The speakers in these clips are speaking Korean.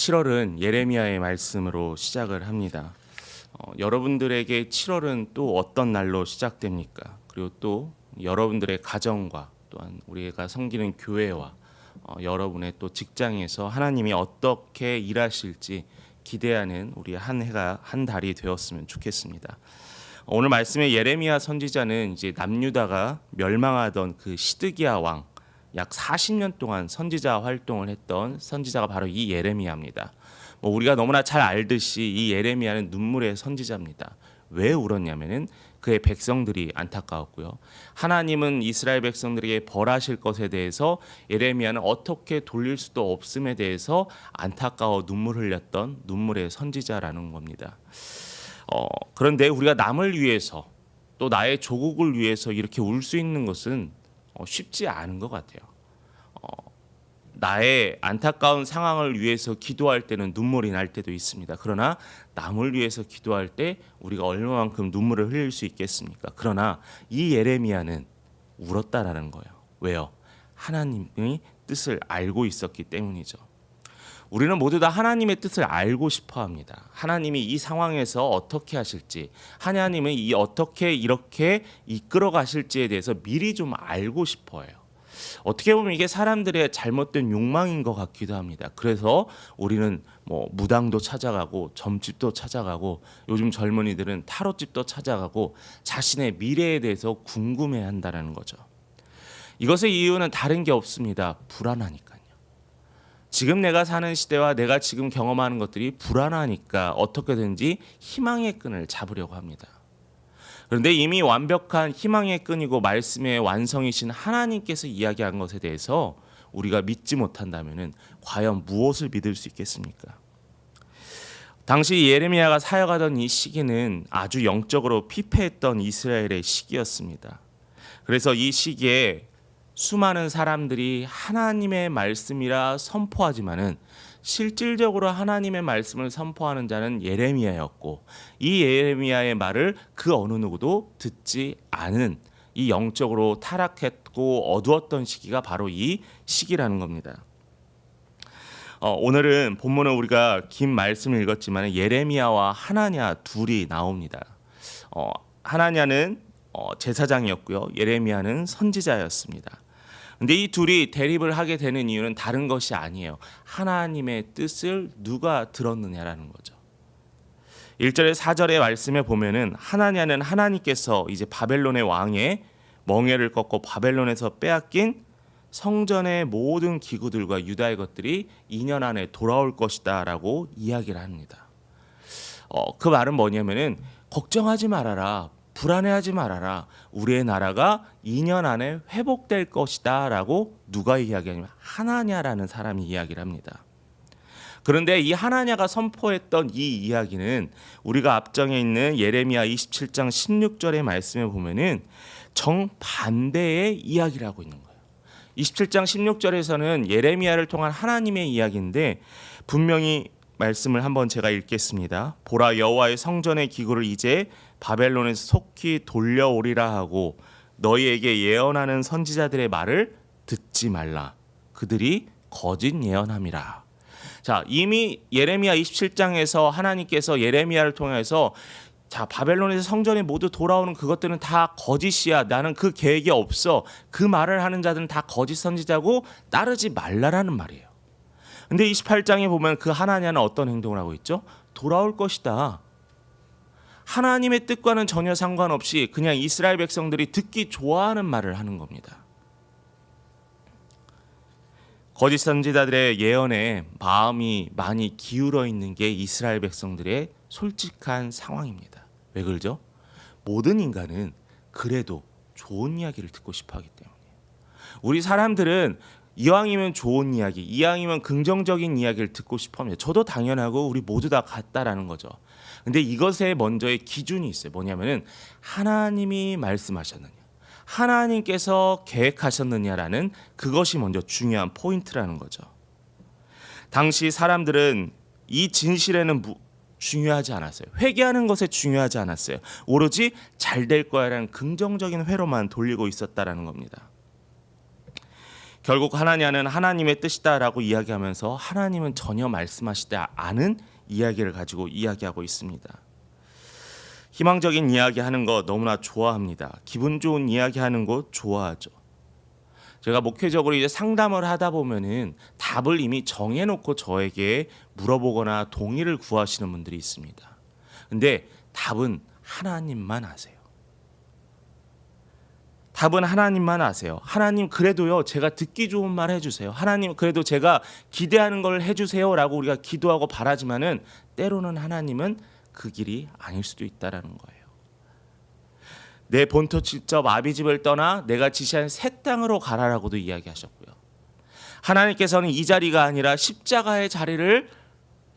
7월은 예레미야의 말씀으로 시작을 합니다. 여러분들에게 7월은 또 어떤 날로 시작됩니까? 그리고 또 여러분들의 가정과 또한 우리가 섬기는 교회와 여러분의 또 직장에서 하나님이 어떻게 일하실지 기대하는 우리 한 해가 한 달이 되었으면 좋겠습니다. 오늘 말씀의 예레미야 선지자는 이제 남유다가 멸망하던 그 시드기야 왕 약 40년 동안 선지자 활동을 했던 선지자가 바로 이 예레미야입니다. 우리가 너무나 잘 알듯이 이 예레미야는 눈물의 선지자입니다. 왜 울었냐면은 그의 백성들이 안타까웠고요. 하나님은 이스라엘 백성들에게 벌하실 것에 대해서 예레미야는 어떻게 돌릴 수도 없음에 대해서 안타까워 눈물 흘렸던 눈물의 선지자라는 겁니다. 그런데 우리가 남을 위해서 또 나의 조국을 위해서 이렇게 울 수 있는 것은 쉽지 않은 것 같아요. 나의 안타까운 상황을 위해서 기도할 때는 눈물이 날 때도 있습니다. 그러나 남을 위해서 기도할 때 우리가 얼마만큼 눈물을 흘릴 수 있겠습니까? 그러나 이 예레미야는 울었다라는 거예요. 왜요? 하나님의 뜻을 알고 있었기 때문이죠. 우리는 모두 다 하나님의 뜻을 알고 싶어 합니다. 하나님이 이 상황에서 어떻게 하실지, 하나님이 어떻게 이렇게 이끌어 가실지에 대해서 미리 좀 알고 싶어 해요. 어떻게 보면 이게 사람들의 잘못된 욕망인 것 같기도 합니다. 그래서 우리는 무당도 찾아가고 점집도 찾아가고 요즘 젊은이들은 타로집도 찾아가고 자신의 미래에 대해서 궁금해한다는 거죠. 이것의 이유는 다른 게 없습니다. 불안하니까요. 지금 내가 사는 시대와 내가 지금 경험하는 것들이 불안하니까 어떻게든지 희망의 끈을 잡으려고 합니다. 그런데 이미 완벽한 희망의 끈이고 말씀의 완성이신 하나님께서 이야기한 것에 대해서 우리가 믿지 못한다면 과연 무엇을 믿을 수 있겠습니까? 당시 예레미야가 사역하던 이 시기는 아주 영적으로 피폐했던 이스라엘의 시기였습니다. 그래서 이 시기에 수많은 사람들이 하나님의 말씀이라 선포하지만은 실질적으로 하나님의 말씀을 선포하는 자는 예레미야였고 이 예레미야의 말을 그 어느 누구도 듣지 않은 이 영적으로 타락했고 어두웠던 시기가 바로 이 시기라는 겁니다. 오늘은 본문은 우리가 긴 말씀을 읽었지만 예레미야와 하나냐 둘이 나옵니다. 하나냐는 제사장이었고요. 예레미야는 선지자였습니다. 근데 이 둘이 대립을 하게 되는 이유는 다른 것이 아니에요. 하나님의 뜻을 누가 들었느냐라는 거죠. 1절에 4절의 말씀에 보면은 하나냐는 하나님께서 이제 바벨론의 왕의 멍에를 꺾고 바벨론에서 빼앗긴 성전의 모든 기구들과 유다의 것들이 2년 안에 돌아올 것이다라고 이야기를 합니다. 그 말은 뭐냐면은 걱정하지 말아라. 불안해하지 말아라. 우리의 나라가 2년 안에 회복될 것이다 라고 누가 이야기하냐면 하나냐라는 사람이 이야기를 합니다. 그런데 이 하나냐가 선포했던 이 이야기는 우리가 앞장에 있는 예레미야 27장 16절의 말씀에 보면은 정반대의 이야기를 하고 있는 거예요. 27장 16절에서는 예레미야를 통한 하나님의 이야기인데 분명히 말씀을 한번 제가 읽겠습니다. 보라, 여호와의 성전의 기구를 이제 바벨론에서 속히 돌려오리라 하고 너희에게 예언하는 선지자들의 말을 듣지 말라. 그들이 거짓 예언함이라. 자, 이미 예레미야 27장에서 하나님께서 예레미야를 통해서 바벨론에서 성전이 모두 돌아오는 그것들은 다 거짓이야. 나는 그 계획이 없어. 그 말을 하는 자들은 다 거짓 선지자고 따르지 말라라는 말이에요. 근데 28장에 보면 그 하나냐는 어떤 행동을 하고 있죠? 돌아올 것이다. 하나님의 뜻과는 전혀 상관없이 그냥 이스라엘 백성들이 듣기 좋아하는 말을 하는 겁니다. 거짓 선지자들의 예언에 마음이 많이 기울어 있는 게 이스라엘 백성들의 솔직한 상황입니다. 왜 그러죠? 모든 인간은 그래도 좋은 이야기를 듣고 싶어 하기 때문에. 우리 사람들은 이왕이면 좋은 이야기, 이왕이면 긍정적인 이야기를 듣고 싶어 합니다. 저도 당연하고 우리 모두 다 같다라는 거죠. 근데 이것에 먼저의 기준이 있어요. 뭐냐면은 하나님이 말씀하셨느냐, 하나님께서 계획하셨느냐라는 그것이 먼저 중요한 포인트라는 거죠. 당시 사람들은 이 진실에는 중요하지 않았어요. 회개하는 것에 중요하지 않았어요. 오로지 잘 될 거야라는 긍정적인 회로만 돌리고 있었다라는 겁니다. 결국 하나냐는 하나님의 뜻이다라고 이야기하면서 하나님은 전혀 말씀하시지 않은 이야기를 가지고 이야기하고 있습니다. 희망적인 이야기하는 거 너무나 좋아합니다. 기분 좋은 이야기하는 거 좋아하죠. 제가 목회적으로 이제 상담을 하다 보면은 답을 이미 정해놓고 저에게 물어보거나 동의를 구하시는 분들이 있습니다. 근데 답은 하나님만 아세요. 답은 하나님만 아세요. 하나님 그래도요 제가 듣기 좋은 말 해주세요. 하나님 그래도 제가 기대하는 걸 해주세요라고 우리가 기도하고 바라지만은 때로는 하나님은 그 길이 아닐 수도 있다라는 거예요. 내 본토 직접 아비집을 떠나 내가 지시한 새 땅으로 가라라고도 이야기하셨고요. 하나님께서는 이 자리가 아니라 십자가의 자리를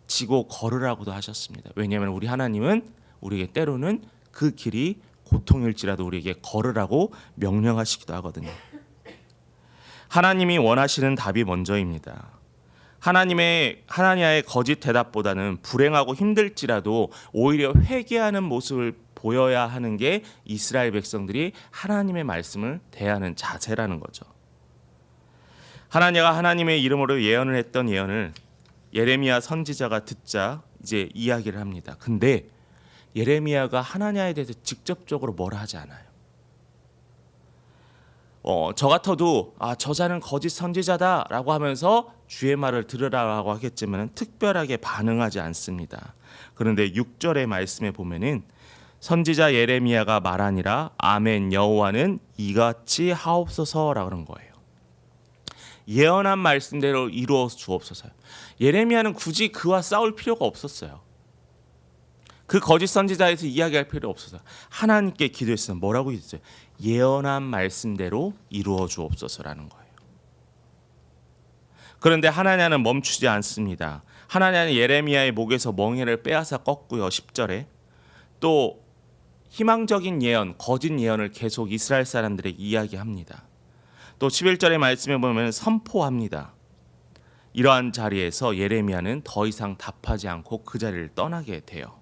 지고 걸으라고도 하셨습니다. 왜냐하면 우리 하나님은 우리에게 때로는 그 길이 고통일지라도 우리에게 걸으라고 명령하시기도 하거든요. 하나님이 원하시는 답이 먼저입니다. 하나냐의 거짓 대답보다는 불행하고 힘들지라도 오히려 회개하는 모습을 보여야 하는 게 이스라엘 백성들이 하나님의 말씀을 대하는 자세라는 거죠. 하나냐가 하나님의 이름으로 예언을 했던 예언을 예레미야 선지자가 듣자 이제 이야기를 합니다. 근데 예레미야가 하나냐에 대해서 직접적으로 뭐라 하지 않아요. 저 같아도 저자는 거짓 선지자다라고 하면서 주의 말을 들으라고 하겠지만 특별하게 반응하지 않습니다. 그런데 6절의 말씀에 보면은 선지자 예레미야가 말하니라 아멘 여호와는 이같이 하옵소서라고 그런 거예요. 예언한 말씀대로 이루어 주옵소서. 예레미야는 굳이 그와 싸울 필요가 없었어요. 그 거짓 선지자에서 이야기할 필요 없어서 하나님께 기도했어요. 뭐라고 했어요? 예언한 말씀대로 이루어 주옵소서라는 거예요. 그런데 하나냐는 멈추지 않습니다. 하나냐는 예레미야의 목에서 멍에를 빼앗아 껐고요. 10절에 또 희망적인 예언, 거짓 예언을 계속 이스라엘 사람들에게 이야기합니다. 또 11절의 말씀에 보면 선포합니다. 이러한 자리에서 예레미야는 더 이상 답하지 않고 그 자리를 떠나게 돼요.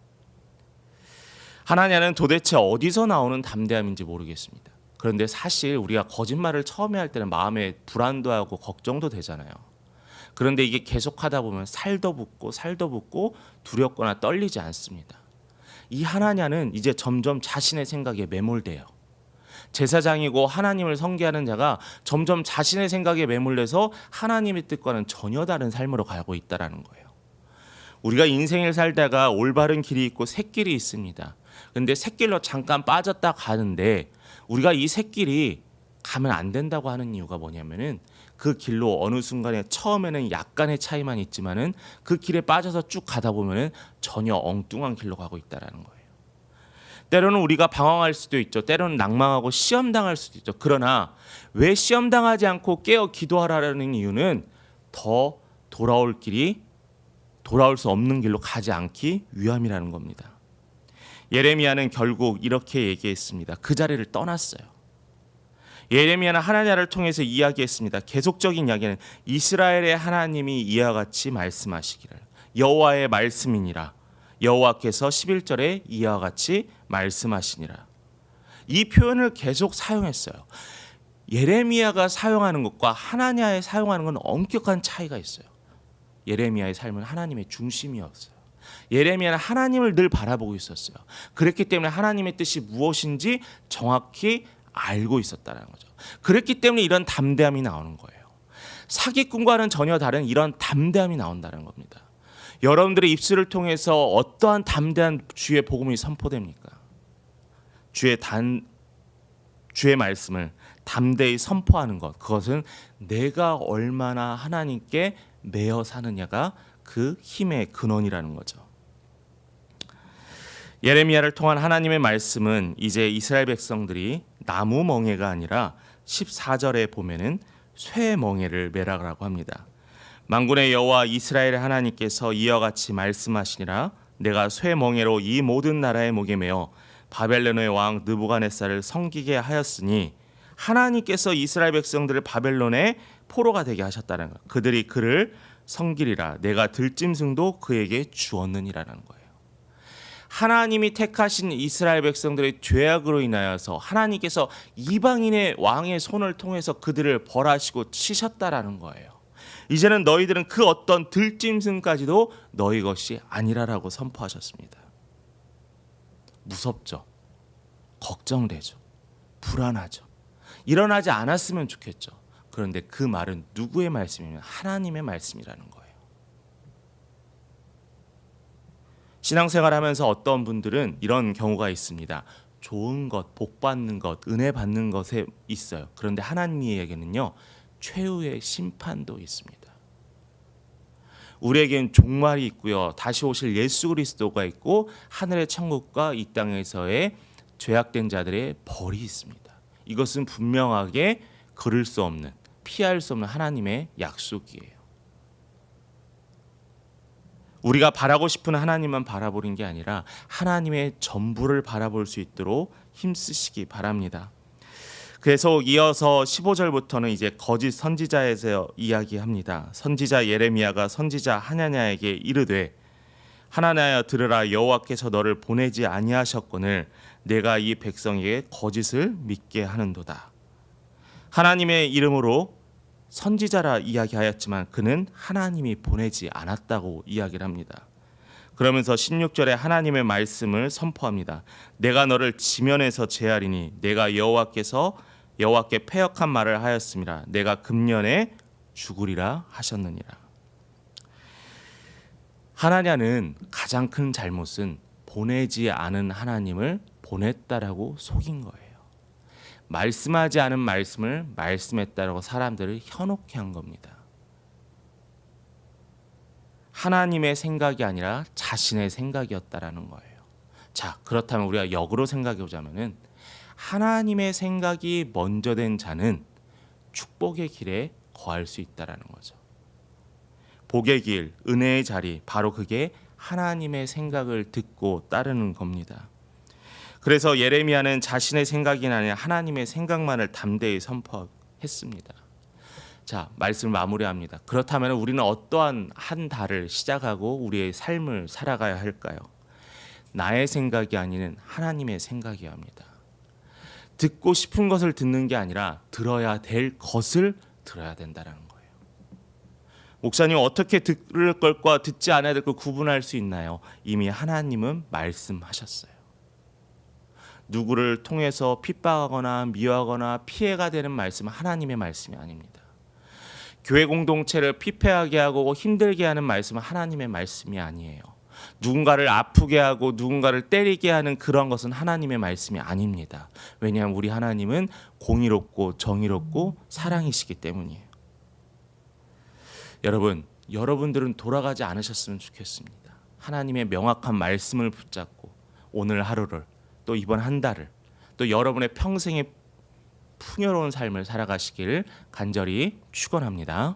하나냐는 도대체 어디서 나오는 담대함인지 모르겠습니다. 그런데 사실 우리가 거짓말을 처음에 할 때는 마음에 불안도 하고 걱정도 되잖아요. 그런데 이게 계속하다 보면 살도 붙고 두렵거나 떨리지 않습니다. 이 하나냐는 이제 점점 자신의 생각에 매몰돼요. 제사장이고 하나님을 섬기하는 자가 점점 자신의 생각에 매몰돼서 하나님의 뜻과는 전혀 다른 삶으로 가고 있다는 거예요. 우리가 인생을 살다가 올바른 길이 있고 샛길이 있습니다. 근데 샛길로 잠깐 빠졌다 가는데 우리가 이 샛길이 가면 안 된다고 하는 이유가 뭐냐면은 그 길로 어느 순간에 처음에는 약간의 차이만 있지만은 그 길에 빠져서 쭉 가다 보면은 전혀 엉뚱한 길로 가고 있다라는 거예요. 때로는 우리가 방황할 수도 있죠. 때로는 낭망하고 시험당할 수도 있죠. 그러나 왜 시험당하지 않고 깨어 기도하라는 이유는 더 돌아올 수 없는 길로 가지 않기 위함이라는 겁니다. 예레미야는 결국 이렇게 얘기했습니다. 그 자리를 떠났어요. 예레미야는 하나냐를 통해서 이야기했습니다. 계속적인 이야기는 이스라엘의 하나님이 이와 같이 말씀하시기를 여호와의 말씀이니라. 여호와께서 11절에 이와 같이 말씀하시니라. 이 표현을 계속 사용했어요. 예레미야가 사용하는 것과 하나냐에 사용하는 건 엄격한 차이가 있어요. 예레미야의 삶은 하나님의 중심이었어요. 예레미야는 하나님을 늘 바라보고 있었어요. 그랬기 때문에 하나님의 뜻이 무엇인지 정확히 알고 있었다는 거죠. 그랬기 때문에 이런 담대함이 나오는 거예요. 사기꾼과는 전혀 다른 이런 담대함이 나온다는 겁니다. 여러분들의 입술을 통해서 어떠한 담대한 주의 복음이 선포됩니까? 주의 말씀을 담대히 선포하는 것, 그것은 내가 얼마나 하나님께 매여 사느냐가 그 힘의 근원이라는 거죠. 예레미야를 통한 하나님의 말씀은 이제 이스라엘 백성들이 나무 멍에가 아니라 14절에 보면은 쇠 멍에를 매라라고 합니다. 만군의 여호와 이스라엘의 하나님께서 이와 같이 말씀하시니라 내가 쇠 멍에로 이 모든 나라의 목에 매어 바벨론의 왕 느부갓네살을 섬기게 하였으니 하나님께서 이스라엘 백성들을 바벨론의 포로가 되게 하셨다는 것. 그들이 그를 섬기리라. 내가 들짐승도 그에게 주었느니라는 거예요. 하나님이 택하신 이스라엘 백성들의 죄악으로 인하여서 하나님께서 이방인의 왕의 손을 통해서 그들을 벌하시고 치셨다라는 거예요. 이제는 너희들은 그 어떤 들짐승까지도 너희 것이 아니라라고 선포하셨습니다. 무섭죠. 걱정되죠. 불안하죠. 일어나지 않았으면 좋겠죠. 그런데 그 말은 누구의 말씀이냐면 하나님의 말씀이라는 거예요. 신앙생활하면서 어떤 분들은 이런 경우가 있습니다. 좋은 것, 복 받는 것, 은혜 받는 것에 있어요. 그런데 하나님에게는요, 최후의 심판도 있습니다. 우리에겐 종말이 있고요, 다시 오실 예수 그리스도가 있고 하늘의 천국과 이 땅에서의 죄악된 자들의 벌이 있습니다. 이것은 분명하게 그를 수 없는, 피할 수 없는 하나님의 약속이에요. 우리가 바라고 싶은 하나님만 바라보는 게 아니라 하나님의 전부를 바라볼 수 있도록 힘쓰시기 바랍니다. 그래서 이어서 15절부터는 이제 거짓 선지자에서 이야기합니다. 선지자 예레미야가 선지자 하나냐에게 이르되 하나냐여 들으라, 여호와께서 너를 보내지 아니하셨거늘 내가 이 백성에게 거짓을 믿게 하는도다. 하나님의 이름으로 선지자라 이야기하였지만 그는 하나님이 보내지 않았다고 이야기를 합니다. 그러면서 16절에 하나님의 말씀을 선포합니다. 내가 너를 지면에서 제하리니 내가 여호와께 패역한 말을 하였음이라. 내가 금년에 죽으리라 하셨느니라. 하나냐는 가장 큰 잘못은 보내지 않은 하나님을 보냈다라고 속인 거예요. 말씀하지 않은 말씀을 말씀했다라고 사람들을 현혹해 한 겁니다. 하나님의 생각이 아니라 자신의 생각이었다라는 거예요. 자, 그렇다면 우리가 역으로 생각해 보자면은 하나님의 생각이 먼저 된 자는 축복의 길에 거할 수 있다라는 거죠. 복의 길, 은혜의 자리, 바로 그게 하나님의 생각을 듣고 따르는 겁니다. 그래서 예레미야는 자신의 생각이 아니라 하나님의 생각만을 담대히 선포했습니다. 자, 말씀을 마무리합니다. 그렇다면 우리는 어떠한 한 달을 시작하고 우리의 삶을 살아가야 할까요? 나의 생각이 아닌 하나님의 생각이어야 합니다. 듣고 싶은 것을 듣는 게 아니라 들어야 될 것을 들어야 된다는 거예요. 목사님, 어떻게 들을 것과 듣지 않아야 될 걸 구분할 수 있나요? 이미 하나님은 말씀하셨어요. 누구를 통해서 핍박하거나 미워하거나 피해가 되는 말씀은 하나님의 말씀이 아닙니다. 교회 공동체를 피폐하게 하고 힘들게 하는 말씀은 하나님의 말씀이 아니에요. 누군가를 아프게 하고 누군가를 때리게 하는 그런 것은 하나님의 말씀이 아닙니다. 왜냐하면 우리 하나님은 공의롭고 정의롭고 사랑이시기 때문이에요. 여러분들은 돌아가지 않으셨으면 좋겠습니다. 하나님의 명확한 말씀을 붙잡고 오늘 하루를, 또 이번 한 달을, 또 여러분의 평생의 풍요로운 삶을 살아가시길 간절히 축원합니다.